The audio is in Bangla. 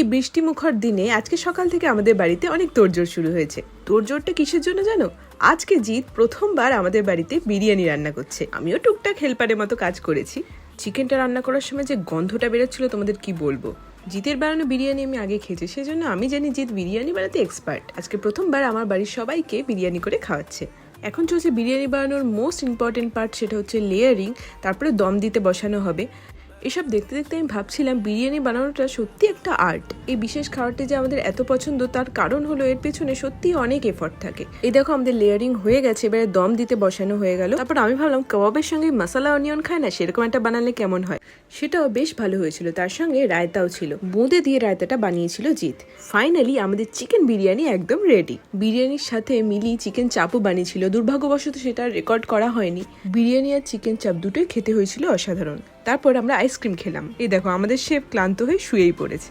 এই বৃষ্টিমুখর দিনে আজকে সকাল থেকে আমাদের বাড়িতে অনেক তোড়জোড় শুরু হয়েছে। তোড়জোড়টা কিসের জন্য জানো? আজকে জিৎ প্রথমবার আমাদের বাড়িতে বিরিয়ানি রান্না করছে। আমিও টুকটাক হেল্পারের মতো কাজ করেছি। চিকেনটা রান্না করার সময় যে গন্ধটা বেরোচ্ছিল তোমাদের কি বলবো। জিতের বানানো বিরিয়ানি আমি আগে খেয়েছি, সেজন্য আমি জানি জিৎ বিরিয়ানি বানাতে এক্সপার্ট। আজকে প্রথমবার আমার বাড়ির সবাইকে বিরিয়ানি করে খাওয়াচ্ছে। এখন চলছে বিরিয়ানি বানানোর মোস্ট ইম্পর্টেন্ট পার্ট, সেটা হচ্ছে লেয়ারিং। তারপরে দম দিতে বসানো হবে। এসব দেখতে দেখতে আমি ভাবছিলাম বিরিয়ানি বানানোটা সত্যি একটা আর্ট। এই বিশেষ খাবারটি যে আমাদের এত পছন্দ তার কারণ হলো এর পেছনে সত্যি অনেক এফর্ট থাকে। এই দেখো আমাদের লেয়ারিং হয়ে গেছে, এবারে দম দিতে বসানো হয়ে গেল। তারপর আমি ভাবলাম কাবাবের সঙ্গে মশলা অনিয়ন খায় না, সেরকম একটা বানালে কেমন হয়। সেটাও বেশ ভালো হয়েছিল, তার সঙ্গে রায়তাও ছিল। বোঁদে দিয়ে রায়তাটা বানিয়েছিল জিৎ। ফাইনালি আমাদের চিকেন বিরিয়ানি একদম রেডি। বিরিয়ানির সাথে মিলিয়ে চিকেন চাপও বানিয়েছিল, দুর্ভাগ্যবশত সেটা রেকর্ড করা হয়নি। বিরিয়ানি আর চিকেন চাপ দুটোই খেতে হয়েছিল অসাধারণ। তারপর আমরা আইসক্রিম খেলাম। এই দেখো আমাদের শেফ ক্লান্ত হয়ে শুয়েই পড়েছে।